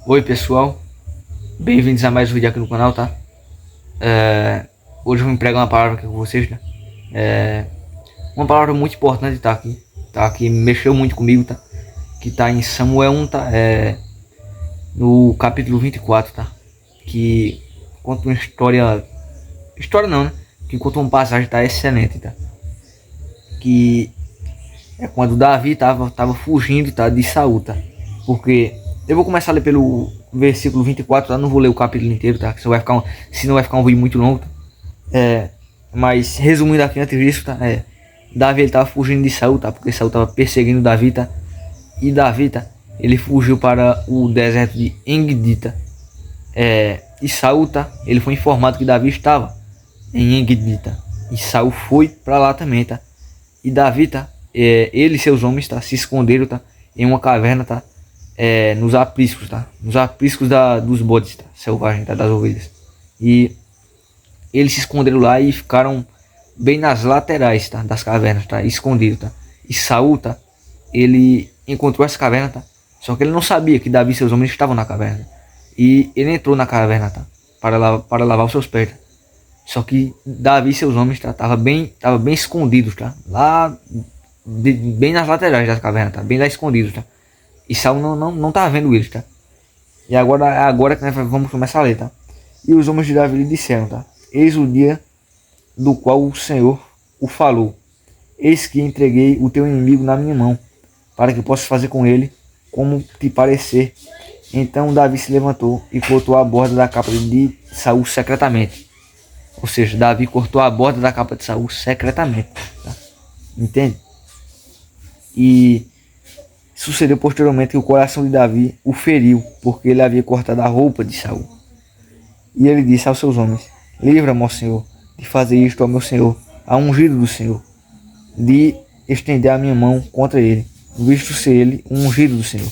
Oi pessoal, bem-vindos a mais um vídeo aqui no canal, tá? Hoje eu vou pregar uma palavra aqui com vocês, né? Uma palavra muito importante, tá? Que mexeu muito comigo, tá? Que tá em Samuel 1, tá? No capítulo 24, tá? Que conta uma história não, né? Que conta uma passagem, tá? Excelente, tá? Que é quando Davi tava fugindo, tá? De Saul, tá? Porque eu vou começar a ler pelo versículo 24, tá? Não vou ler o capítulo inteiro, tá? Senão vai ficar um vídeo muito longo, tá? Mas resumindo aqui antes disso, tá? Davi ele tava fugindo de Saul, tá? Porque Saul tava perseguindo Davi, tá? E Davi, tá? Ele fugiu para o deserto de Engedi, tá? E Saul, tá? Ele foi informado que Davi estava em Engedi, tá? E Saul foi para lá também, tá? E Davi, tá? Ele e seus homens, tá? Se esconderam, tá? Em uma caverna, tá? Nos apriscos, tá? Nos apriscos dos bodes, tá? Selvagem, tá? Das ovelhas. E eles se esconderam lá e ficaram bem nas laterais, tá? Das cavernas, tá? Escondido, tá? E Saul, tá? Ele encontrou essa caverna, tá? Só que ele não sabia que Davi e seus homens estavam na caverna. E ele entrou na caverna, tá? Para lavar os seus pés, tá? Só que Davi e seus homens, tá? Tava bem escondidos, tá? Lá, bem nas laterais da caverna, tá? Bem lá escondidos, tá? E Saul não tá vendo eles, tá? E agora que nós vamos começar a ler, tá? E os homens de Davi lhe disseram, tá? Eis o dia do qual o Senhor o falou. Eis que entreguei o teu inimigo na minha mão, para que possas fazer com ele como te parecer. Então Davi se levantou e cortou a borda da capa de Saul secretamente. Ou seja, Davi cortou a borda da capa de Saul secretamente. Tá? Entende? E sucedeu posteriormente que o coração de Davi o feriu, porque ele havia cortado a roupa de Saul. E ele disse aos seus homens: livra-me, ó Senhor, de fazer isto ao meu Senhor, a ungido do Senhor, de estender a minha mão contra ele, visto ser ele um ungido do Senhor.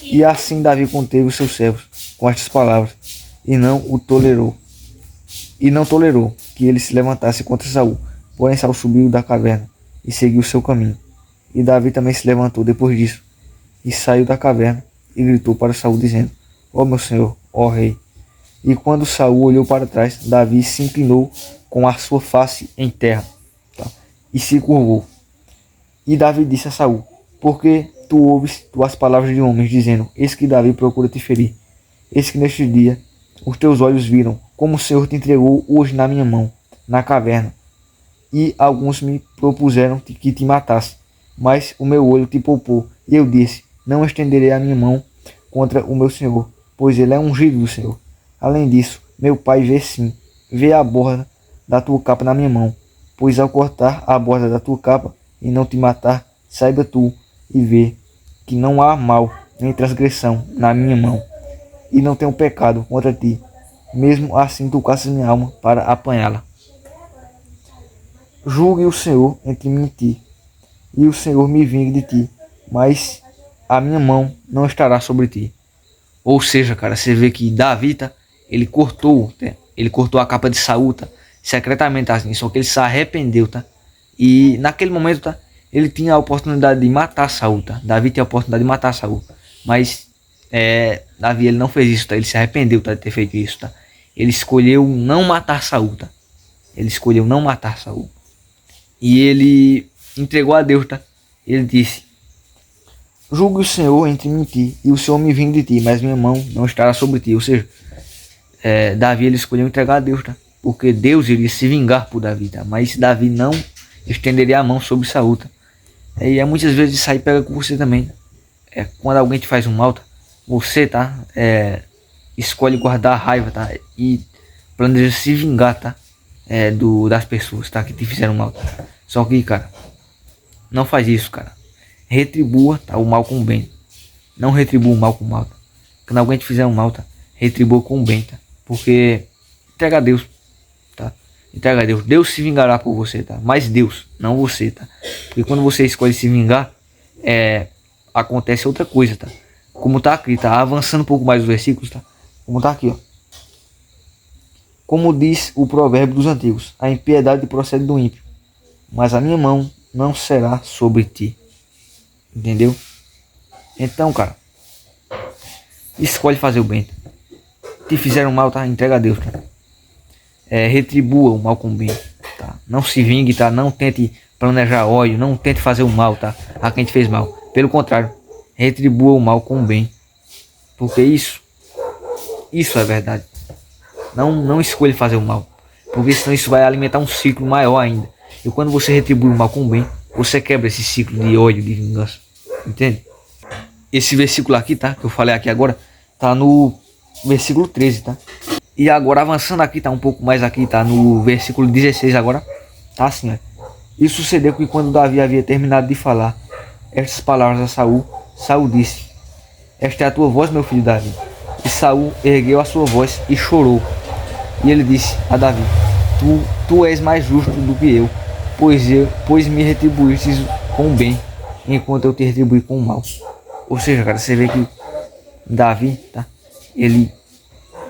E assim Davi conteve os seus servos com estas palavras, e não tolerou que ele se levantasse contra Saul. Porém Saul subiu da caverna e seguiu seu caminho. E Davi também se levantou depois disso, e saiu da caverna, e gritou para Saul, dizendo: ó meu Senhor, ó rei. E quando Saul olhou para trás, Davi se inclinou com a sua face em terra, tá? E se curvou. E Davi disse a Saul: porque tu ouves tuas palavras de homens, dizendo: eis que Davi procura te ferir. Eis que neste dia os teus olhos viram como o Senhor te entregou hoje na minha mão, na caverna. E alguns me propuseram que te matasse, mas o meu olho te poupou. E eu disse: não estenderei a minha mão contra o meu Senhor, pois ele é ungido do Senhor. Além disso, meu pai vê a borda da tua capa na minha mão, pois ao cortar a borda da tua capa e não te matar, saiba tu e vê que não há mal nem transgressão na minha mão, e não tenho pecado contra ti. Mesmo assim tu caças minha alma para apanhá-la. Julgue o Senhor entre mim e ti, e o Senhor me vingue de ti, mas a minha mão não estará sobre ti. Ou seja, cara, você vê que Davi, tá? Ele cortou a capa de Saul, tá? Secretamente assim, só que ele se arrependeu, tá? E naquele momento, tá? Ele tinha a oportunidade de matar Saul, tá? Davi tinha a oportunidade de matar Saul, mas Davi ele não fez isso, tá? Ele se arrependeu, tá, de ter feito isso, tá? Ele escolheu não matar Saul, tá? Ele escolheu não matar Saul. E ele entregou a Deus, tá? Ele disse: julgue o Senhor entre mim e ti, e o Senhor me vingue de ti, mas minha mão não estará sobre ti. Ou seja, Davi ele escolheu entregar a Deus, tá? Porque Deus iria se vingar por Davi, tá? Mas Davi não estenderia a mão sobre Saul, tá? E muitas vezes isso aí pega com você também, tá? Quando alguém te faz um mal, tá? Você, tá? Escolhe guardar a raiva, tá? E planeja se vingar, tá? Das pessoas, tá? Que te fizeram mal, tá? Só que, cara, não faz isso, cara. Retribua, tá? O mal com o bem. Não retribua o mal com o mal, tá? Quando alguém te fizer um mal, tá? Retribua com o bem, tá? Porque entrega a Deus, tá? Entrega a Deus. Deus se vingará por você, tá? Mas Deus, não você, tá? Porque quando você escolhe se vingar, acontece outra coisa, tá? Como tá aqui, tá? Avançando um pouco mais os versículos, tá? Como tá aqui, ó. Como diz o provérbio dos antigos: a impiedade procede do ímpio, mas a minha mão não será sobre ti. Entendeu? Então, cara, escolhe fazer o bem. Te fizeram mal, tá? Entrega a Deus, tá? Retribua o mal com o bem, tá? Não se vingue, tá? Não tente planejar ódio, não tente fazer o mal, tá? A quem te fez mal. Pelo contrário, retribua o mal com o bem. Porque isso é verdade. Não escolha fazer o mal. Porque senão isso vai alimentar um ciclo maior ainda. E quando você retribui o mal com o bem, você quebra esse ciclo de ódio, de vingança. Entende? Esse versículo aqui, tá? Que eu falei aqui agora, tá no versículo 13, tá? E agora avançando aqui, tá um pouco mais aqui, tá no versículo 16 agora. Tá assim, ó. E sucedeu que quando Davi havia terminado de falar estas palavras a Saul, Saul disse: esta é a tua voz, meu filho Davi. E Saul ergueu a sua voz e chorou. E ele disse a Davi: Tu és mais justo do que eu, pois me retribuíste com o bem, enquanto eu te retribuí com o mal. Ou seja, cara, você vê que Davi, tá? Ele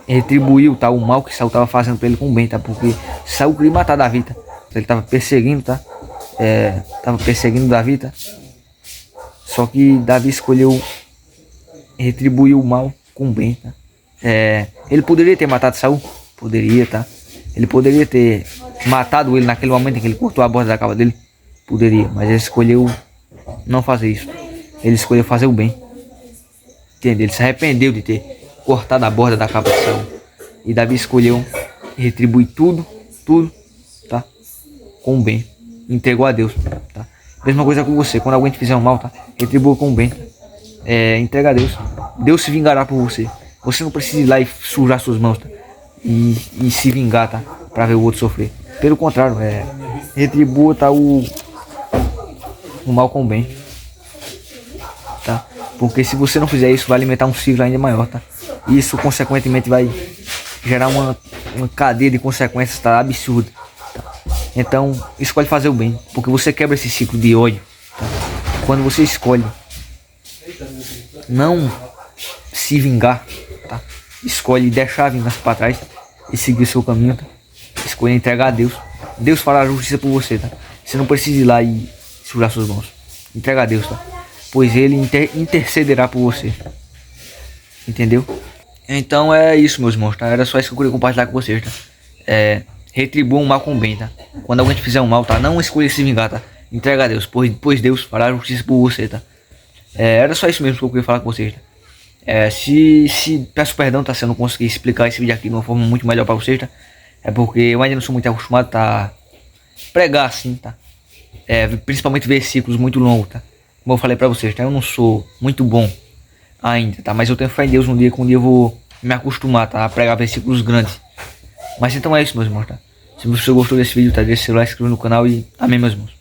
retribuiu, tá, o mal que Saul estava fazendo para ele com o bem, tá? Porque Saul queria matar Davi, tá? Ele estava perseguindo, tá? Tava perseguindo Davi, tá? Só que Davi escolheu retribuir o mal com o bem, tá? Ele poderia ter matado Saul? Poderia, tá? Ele poderia ter matado ele naquele momento em que ele cortou a borda da capa dele? Poderia, mas ele escolheu não fazer isso. Ele escolheu fazer o bem. Entende? Ele se arrependeu de ter cortado a borda da capa de Saul. E Davi escolheu retribuir tudo, tá? Com o bem. Entregou a Deus, tá? Mesma coisa com você. Quando alguém te fizer um mal, tá? Retribua com o bem. Entrega a Deus. Deus se vingará por você. Você não precisa ir lá e sujar suas mãos, tá? E se vingar, tá? Pra ver o outro sofrer. Pelo contrário, retribua, tá? O mal com o bem, tá? Porque se você não fizer isso, vai alimentar um ciclo ainda maior, tá? E isso consequentemente vai gerar uma cadeia de consequências, tá? Absurda, tá? Então escolhe fazer o bem, porque você quebra esse ciclo de ódio, tá? Quando você escolhe não se vingar, tá? Escolhe deixar a vingança para trás e seguir o seu caminho, tá? Escolhe entregar a Deus. Deus fará a justiça por você, tá? Você não precisa ir lá e segurar suas mãos. Entrega a Deus, tá? Pois ele intercederá por você. Entendeu? Então é isso, meus irmãos, tá? Era só isso que eu queria compartilhar com vocês, tá? Retribua o mal com o bem, tá? Quando alguém te fizer um mal, tá? Não escolha se vingar, tá? Entrega a Deus, pois Deus fará a justiça por você, tá? Era só isso mesmo que eu queria falar com vocês, tá? Se peço perdão, tá? Se eu não conseguir explicar esse vídeo aqui de uma forma muito melhor pra vocês, tá? É porque eu ainda não sou muito acostumado, tá? Pregar assim, tá? Principalmente versículos muito longos, tá? Como eu falei pra vocês, tá? Eu não sou muito bom ainda, tá? Mas eu tenho fé em Deus um dia eu vou me acostumar, tá? A pregar versículos grandes. Mas então é isso, meus irmãos, tá? Se você gostou desse vídeo, tá? Deixa o seu like, se inscreva no canal e amém, meus irmãos.